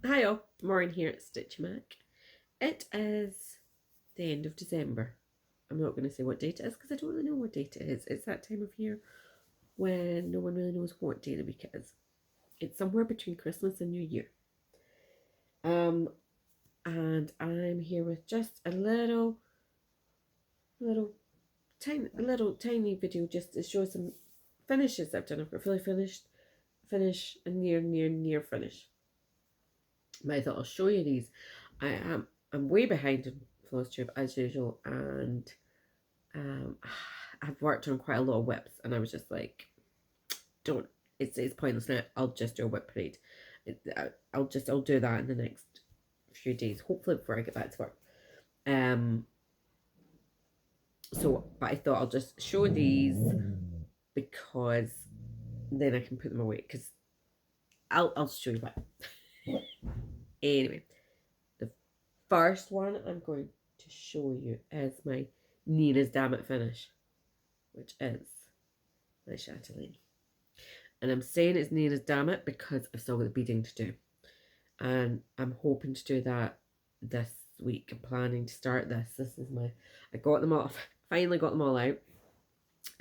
Hi all, Maureen here at Stitch Mac. It is the end of December. I'm not going to say what date it is because I don't really know what date it is. It's that time of year when no one really knows what day of the week it is. It's somewhere between Christmas and New Year. Um, and I'm here with just a little tiny video just to show some finishes I've done. I've got fully finished, finish, and near finish. But I thought I'll show you these. I'm way behind in FlowStube as usual, and um, I've worked on quite a lot of whips, and I was just like, don't. It's pointless now. I'll just do a whip parade. I'll do that in the next few days, hopefully before I get back to work. Um. But I thought I'll just show these because then I can put them away. Because I'll show you why. Anyway, the first one I'm going to show you is my Nina's Damn It finish, which is my chatelaine. And I'm saying it's Nina's Damn It because I've still got the beading to do. And I'm hoping to do that this week. I'm planning to start this. I got them all, finally got them all out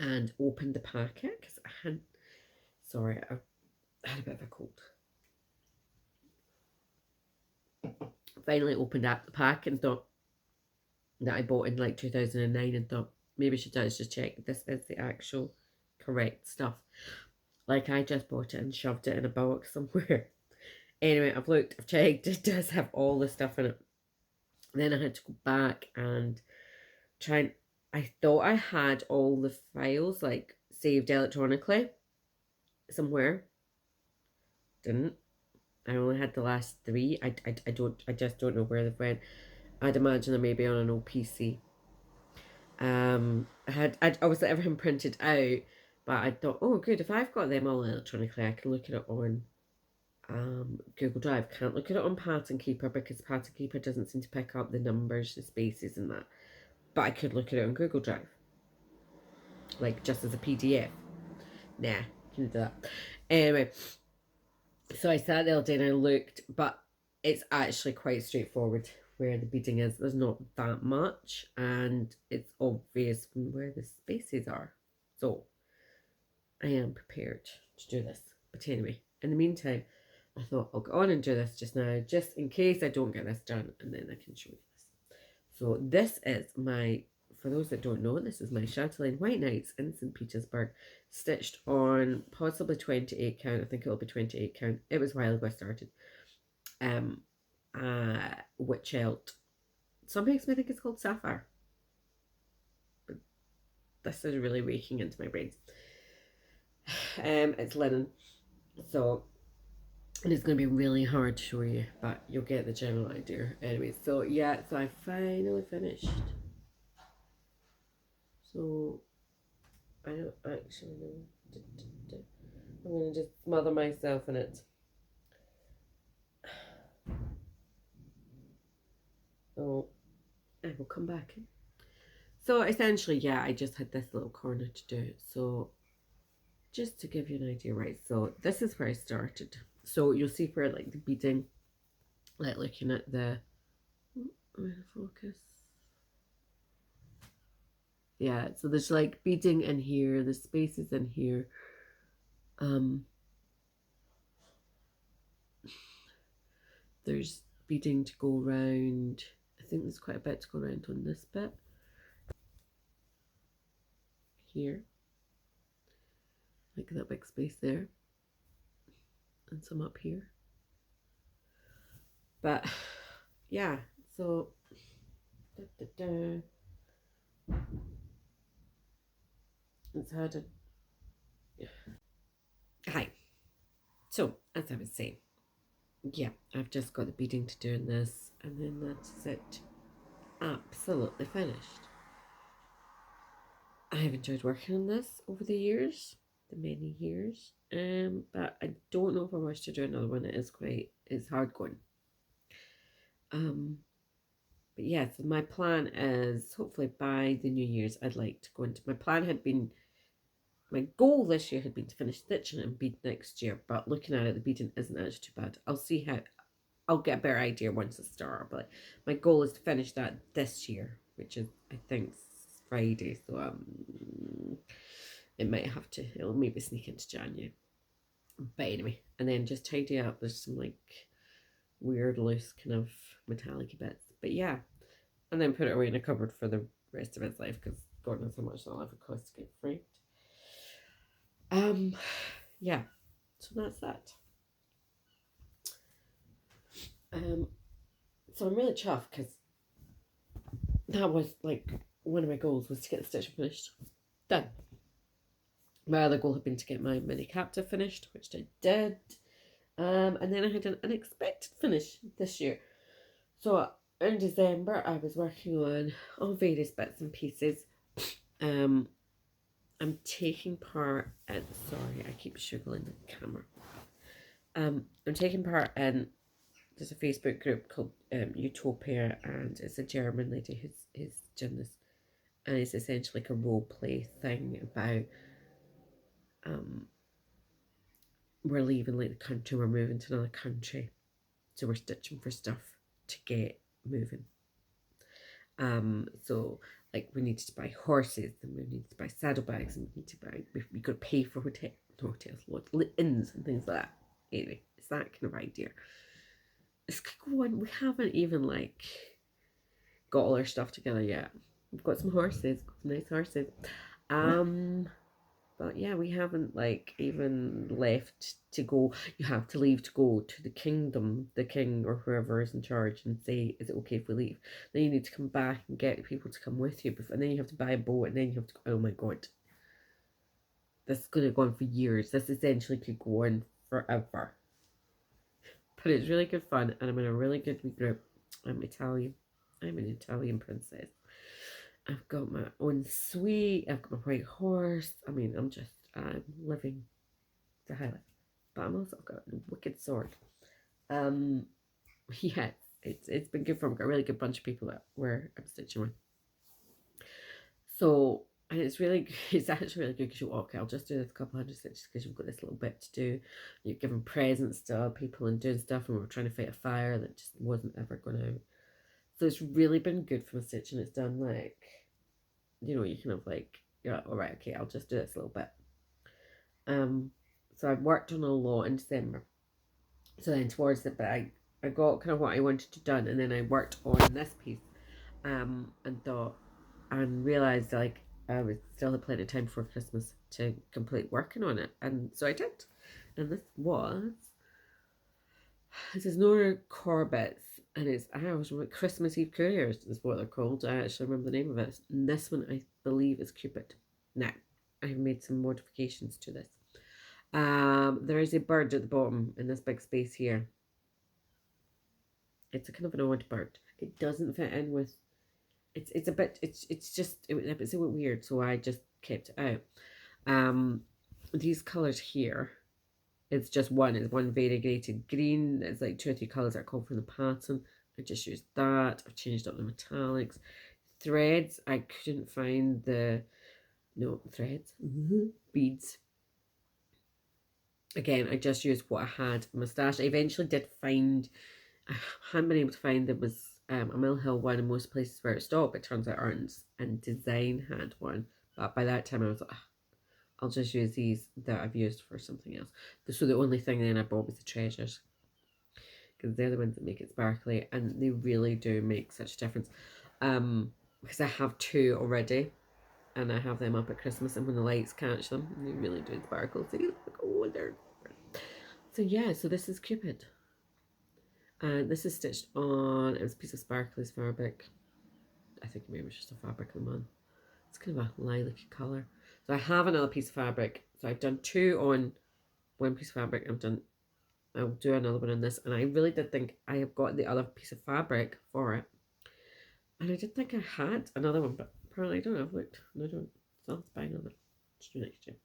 and opened the packet because I hadn't, sorry, I had a bit of a cold. Finally opened up the pack and thought that I bought in like 2009 and thought maybe I should just check this is the actual correct stuff. Like I just bought it and shoved it in a box somewhere. Anyway, I've looked, I've checked, it does have all the stuff in it. Then I had to go back and try and, I thought I had all the files like saved electronically somewhere. Didn't. I only had the last three. I just don't know where they've went. I'd imagine they're maybe on an old PC. I was everything printed out, but I thought, oh, good. If I've got them all electronically, I can look at it on Google Drive. Can't look at it on Pattern Keeper because Pattern Keeper doesn't seem to pick up the numbers, the spaces, and that. But I could look at it on Google Drive, like just as a PDF. Nah, can do that. Anyway, so I sat there all day and I looked, but it's actually quite straightforward where the beading is. There's not that much, and it's obvious where the spaces are. So I am prepared to do this. But anyway, in the meantime, I thought I'll go on and do this just now, just in case I don't get this done, and then I can show you this. So this is my, for those that don't know, this is my chatelaine White Nights in St. Petersburg, stitched on possibly 28 count. I think it'll be 28 count. It was a while ago I started. Witch Elt. Some makes me think it's called Sapphire. But this is really waking into my brain. It's linen. So and it's going to be really hard to show you, but you'll get the general idea. Anyway, so yeah, so I finally finished. So I don't actually know. I'm going to just smother myself in it. So I will come back in. So essentially, yeah, I just had this little corner to do. So just to give you an idea, right? So this is where I started. So you'll see where like the beading, like looking at the focus. Yeah, so there's like beading in here, the spaces in here. There's beading to go around. I think there's quite a bit to go around on this bit. Here. Like that big space there. And some up here. But yeah, so it's hard to. Hi. So as I was saying, yeah, I've just got the beading to do in this, and then that's it. Absolutely finished. I have enjoyed working on this over the years, the many years. But I don't know if I wish to do another one. It's hard going. But yeah, so my plan is hopefully by the New Year's I'd like to go into, my goal this year had been to finish stitching and bead next year, but looking at it, the beading isn't actually too bad. I'll see how, I'll get a better idea once I start. But my goal is to finish that this year, which is, I think, Friday. So it might have to, it'll maybe sneak into January. But anyway, and then just tidy up. There's some like weird loose kind of metallic bits. But yeah, and then put it away in a cupboard for the rest of its life because God knows how much that'll ever cost to get framed. Yeah, so that's that. So I'm really chuffed because that was like one of my goals was to get the stitching finished. Done. My other goal had been to get my mini captive finished, which I did. And then I had an unexpected finish this year. So in December, I was working on all various bits and pieces. I'm taking part in, sorry, I keep shuggling the camera. I'm taking part in, there's a Facebook group called Utopia, and it's a German lady who's done this. And it's essentially like a role play thing about we're leaving like the country, we're moving to another country. So we're stitching for stuff to get moving. So like we needed to buy horses, and we needed to buy saddlebags, and we need to buy, we could pay for hotels, inns and things like that. Anyway, it's that kind of idea. It's going, we haven't even like got all our stuff together yet. We've got some horses, some nice horses. But yeah, we haven't like even left to go. You have to leave to go to the kingdom, the king or whoever is in charge, and say, is it okay if we leave? Then you need to come back and get people to come with you, and then you have to buy a boat, and then you have to go. Oh my God. This is going to go on for years. This essentially could go on forever. But it's really good fun, and I'm in a really good group. I'm Italian. I'm an Italian princess. I've got my own suite. I've got my white horse. I mean, I'm living the highlight. But I'm also got a wicked sword. Yeah, it's been good fun. I've got a really good bunch of people that I'm stitching with. So, and it's actually really good because okay, I'll just do this couple hundred stitches because you've got this little bit to do. You're giving presents to other people and doing stuff, and we were trying to fight a fire that just wasn't ever going out. So it's really been good for my stitching. It's done like, you know, you kind of like, you're like, all right, okay, I'll just do this a little bit. So I've worked on a lot in December. So then towards it, but I got kind of what I wanted to done, and then I worked on this piece, and thought, and realised like I was still had plenty of time before Christmas to complete working on it, and so I did. And this is Nora Corbett's, and it's, I always remember, Christmas Eve Couriers is what they're called. I actually remember the name of it. And this one I believe is Cupid. Now, I've made some modifications to this. There is a bird at the bottom in this big space here. It's a kind of an odd bird. It doesn't fit in with, it's a bit, it's just, it's a bit weird, so I just kept it out. These colours here, it's just one. It's one variegated green. It's like 2 or 3 colours that are called from the pattern. I just used that. I've changed up the metallics. Threads, I couldn't find threads. Beads. Again, I just used what I had. Moustache. I eventually did find, I hadn't been able to find, there was a Mill Hill one in most places where it stopped. It turns out Arns and Design had one. But by that time I was like, I'll just use these that I've used for something else. So the only thing then I bought was the treasures, because they're the ones that make it sparkly, and they really do make such a difference. Because I have 2 already, and I have them up at Christmas, and when the lights catch them, they really do sparkle. So you look, oh, they're. So yeah, so this is Cupid. And this is stitched on, it was a piece of sparkly fabric. I think maybe it was just a fabric of the month. It's kind of a lilac colour. So I have another piece of fabric. So I've done 2 on one piece of fabric. I'll do another one on this. And I really did think I have got the other piece of fabric for it. And I did think I had another one, but apparently I don't. I've looked and I don't. So I'll buy another. Just do next year.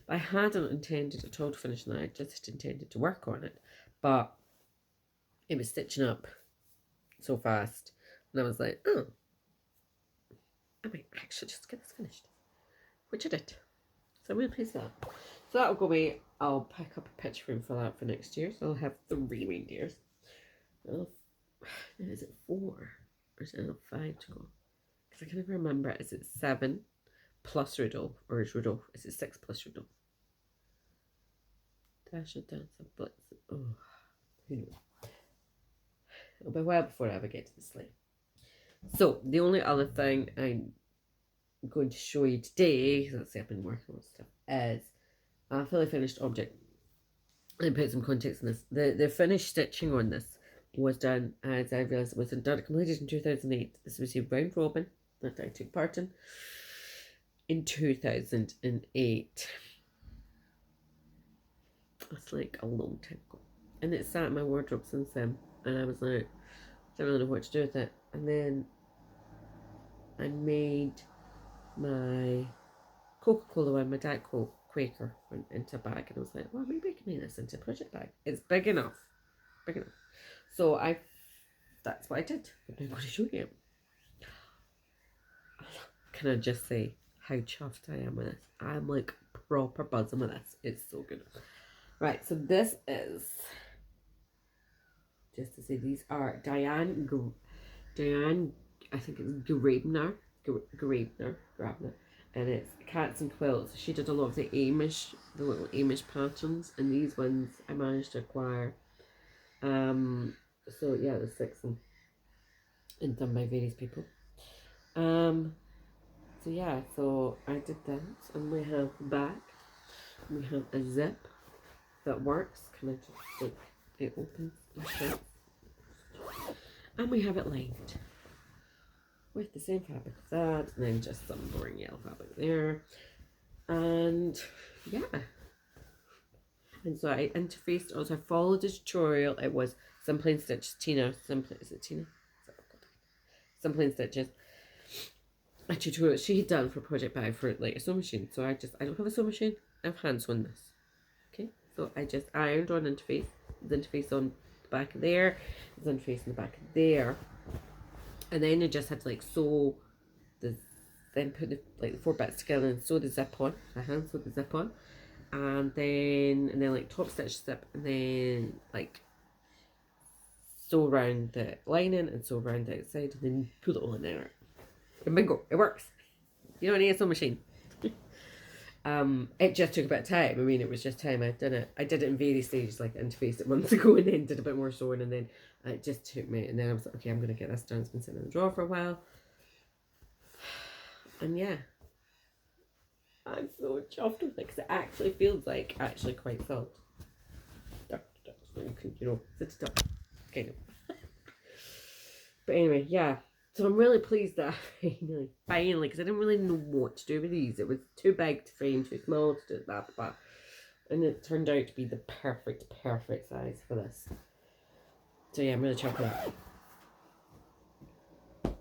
But I hadn't intended at all to finish that. I just intended to work on it. But it was stitching up so fast. And I was like, oh, I might actually just get this finished. Which I did. So I'm really pleased with that. So that'll go away. I'll pick up a picture frame for that for next year. So I'll have 3 reindeers. Is it 4 or is it another 5 to go? Because I can never remember. Is it 7 plus Rudolph, or is it 6 plus Rudolph? Dasher, Dancer, Blitz. Oh, who knows? It'll be a while before I ever get to the sleigh. So the only other thing I'm going to show you today, let's see, I've been working on stuff, is a fully finished object. I put some context in this. The finished stitching on this was done, as I realised, it was done completed in 2008. This was a round robin that I took part in 2008. That's like a long time ago. And it sat in my wardrobe since then. And I was like, I don't really know what to do with it. And then I made my Coca-Cola one, my Diet Coke Quaker, went into a bag. And I was like, well, maybe I can make this into a project bag. It's big enough. Big enough. So that's what I did. I'm going to show you. Can I just say how chuffed I am with this? I'm like proper buzzing with this. It's so good. Right, so this is, just to say, these are Diane, I think it's Grabner, and it's Cats and Quilts. She did a lot of the little Amish patterns, and these ones I managed to acquire. So yeah, there's 6 and done by various people. So yeah, so I did that, and we have the back. We have a zip that works. Can I just like it opens and shuts? And we have it lined with the same fabric as that, and then just some boring yellow fabric there. And yeah. And so I interfaced, also I followed the tutorial. It was some plain stitch Tina. Is it Tina? Some plain stitches. A tutorial she had done for Project Bag for like a sewing machine. So I don't have a sewing machine. I've hand sewn this. Okay, so I just ironed on interface. The interface on the back of there. The interface on the back of there. And then I just had to like sew then put the 4 bits together and sew the zip on. I hand sewed the zip on. And then like top stitch zip, and then like sew around the lining and sew around the outside, and then pull it all in there. And bingo, it works. You don't need a sewing machine. It just took a bit of time. I mean, it was just time. I did it in various stages, like interfaced it months ago, and then did a bit more sewing, and then it just took me. And then I was like, okay, I'm gonna get this done. It's been sitting in the drawer for a while, and yeah, I'm so chuffed with it because it actually feels like quite felt. So you can, sit it up, kind of. But anyway, yeah. So I'm really pleased that I finally, because I didn't really know what to do with these. It was too big to frame, too small to do that, but and it turned out to be the perfect size for this. So yeah, I'm really chuffed with that.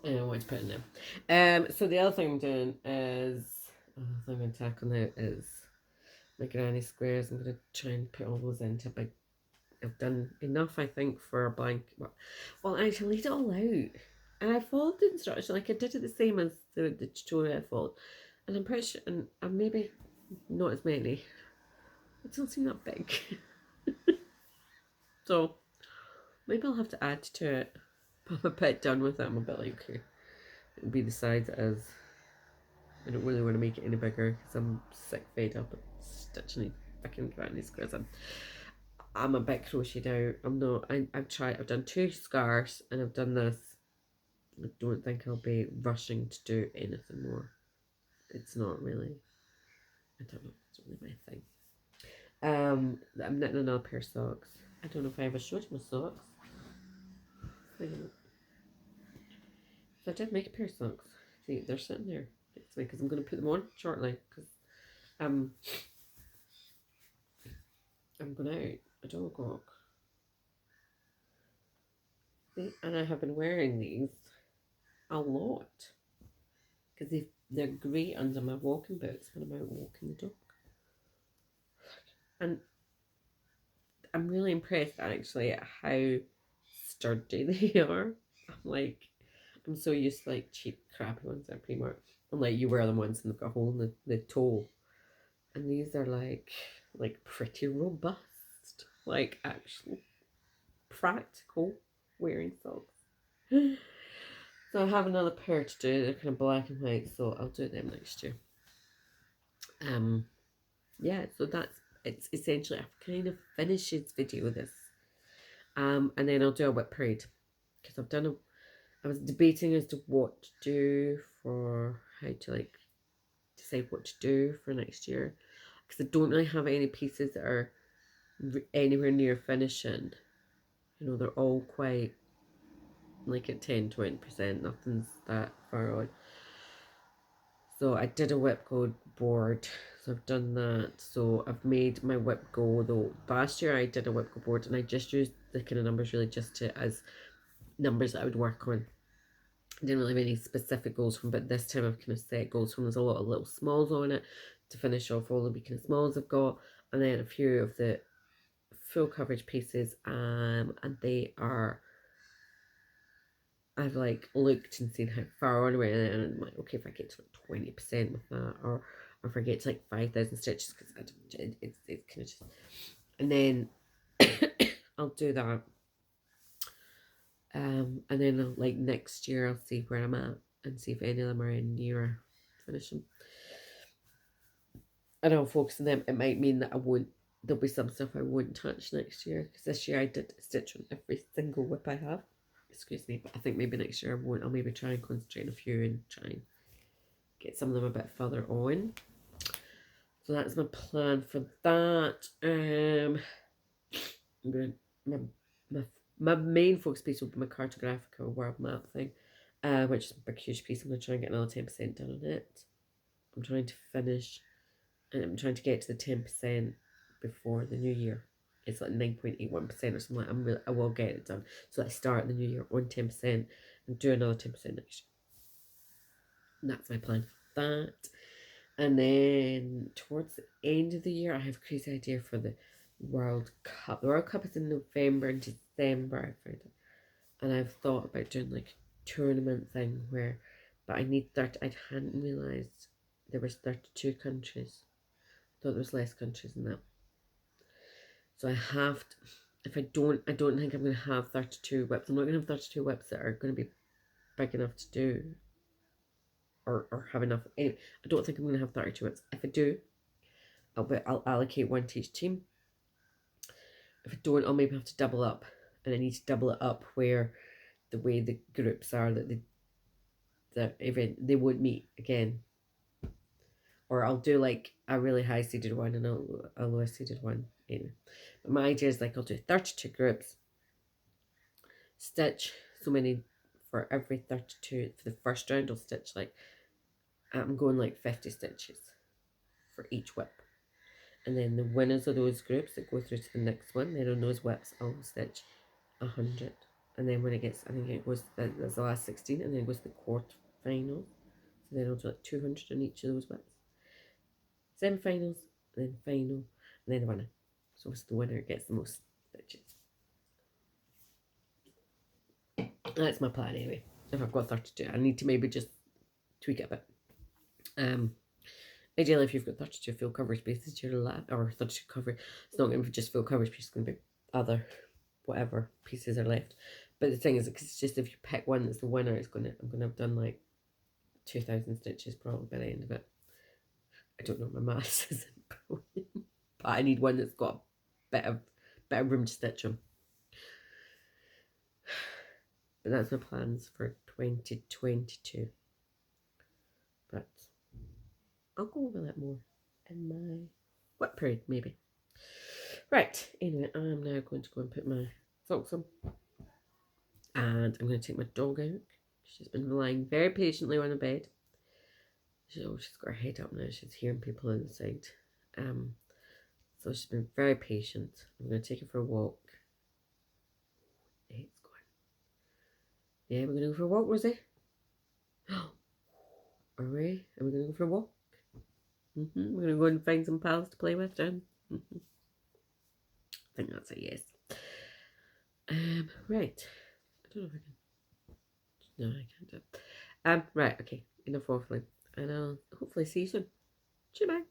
And I want to put in there. So the other thing I'm doing is, I'm going to tackle now is my granny squares. I'm going to try and put all those into a big. I've done enough, I think, for a blank. Well, I actually laid it all out. And I followed the instructions, like I did it the same as the tutorial I followed. And I'm pretty sure, and maybe not as many. It doesn't seem that big. So, maybe I'll have to add to it. But I'm a bit done with it. I'm a bit like, okay, it'll be the size it is. I don't really want to make it any bigger because I'm sick fed up of stitching fucking granny squares. I'm a bit crocheted out. I'm not. I've done 2 scarves and I've done this. I don't think I'll be rushing to do anything more. It's not really. I don't know. It's really my thing. I'm knitting another pair of socks. I don't know if I ever showed you my socks. So I did make a pair of socks. See, they're sitting there next to me because I'm going to put them on shortly because I'm going out a dog walk. See, and I have been wearing these a lot because they're great under my walking boots when I'm out walking the dog. And I'm really impressed actually at how sturdy they are. I'm so used to like cheap crappy ones at Primark. And like you wear them once and they've got a hole in the toe. And these are like pretty robust. Like actual practical wearing socks. So I have another pair to do. They're kind of black and white, so I'll do them next year. Yeah, so it's essentially a kind of finishes video with this. And then I'll do a whip parade because I was debating as to what to do for how to like decide what to do for next year because I don't really have any pieces that are anywhere near finishing. You know, they're all quite like at 10-20%. Nothing's that far on. So I did a whip go board. So I've done that. So I've made my whip go though. Last year I did a whip go board and I just used the kind of numbers really just as numbers that I would work on. I didn't really have any specific goals from, but this time I've kind of set goals from. There's a lot of little smalls on it to finish off all the wee kind of smalls I've got, and then a few of the full coverage pieces. And they are. I've like looked and seen how far on away, and I'm like, okay, if I get to like 20% with that, or if I get to like 5,000 stitches, because it's kind of just, and then I'll do that. And then like next year I'll see where I'm at and see if any of them are in nearer finishing. And I'll focus on them. It might mean that there'll be some stuff I won't touch next year because this year I did stitch on every single whip I have. Excuse me, but I think maybe next year I won't. I'll maybe try and concentrate on a few and try and get some of them a bit further on. So that's my plan for that. I'm gonna my main focus piece will be my cartographical world map thing, which is a big huge piece. I'm gonna try and get another 10% done on it. I'm trying to finish, and I'm trying to get to the 10% before the new year. It's like 9.81% or something like. I will get it done. So I start the new year on 10% and do another 10% next year. And that's my plan for that. And then towards the end of the year, I have a crazy idea for the World Cup. The World Cup is in November and December, I found it. And I've thought about doing like a tournament thing but I need 30. I hadn't realised there was 32 countries. I thought there was less countries than that. So I have to, if I don't think I'm going to have 32 whips. I'm not going to have 32 whips that are going to be big enough to do or have enough. Anyway, I don't think I'm going to have 32 whips. If I do, I'll allocate one to each team. If I don't, I'll maybe have to double up. And I need to double it up where the way the groups are that they won't meet again. Or I'll do like a really high seeded one and a lower seeded one. Anyway. But my idea is like I'll do 32 groups. Stitch so many for every 32. For the first round I'll stitch like, I'm going like 50 stitches for each whip. And then the winners of those groups that go through to the next one, then on those whips I'll stitch 100. And then when it gets, I think it goes, that's the last 16, and then it goes to the quarterfinals. So then I'll do like 200 on each of those whips. Semi-finals, then final, and then the winner. So it's the winner gets the most stitches. That's my plan anyway. If I've got 32, I need to maybe just tweak it a bit. Ideally, if you've got 32 full coverage pieces to your left, or 32 coverage, it's not going to be just full coverage pieces, it's going to be other whatever pieces are left. But the thing is, it's just if you pick one that's the winner, I'm going to have done like 2,000 stitches probably by the end of it. I don't know, my maths isn't brilliant, but I need one that's got a bit of room to stitch them. But that's my plans for 2022. But I'll go over that more in my whip parade, maybe. Right, anyway, I'm now going to go and put my socks on. And I'm going to take my dog out. She's been lying very patiently on the bed. She's got her head up now. She's hearing people inside. So she's been very patient. I'm going to take her for a walk. It's gone. Yeah, we're going to go for a walk, Rosie. Are we? Are we going to go for a walk? We're going to go and find some pals to play with, Jen. I think that's a yes. Right. I don't know if I can. No, I can't do it. Right, okay. Enough waffling. And I'll hopefully see you soon. Goodbye.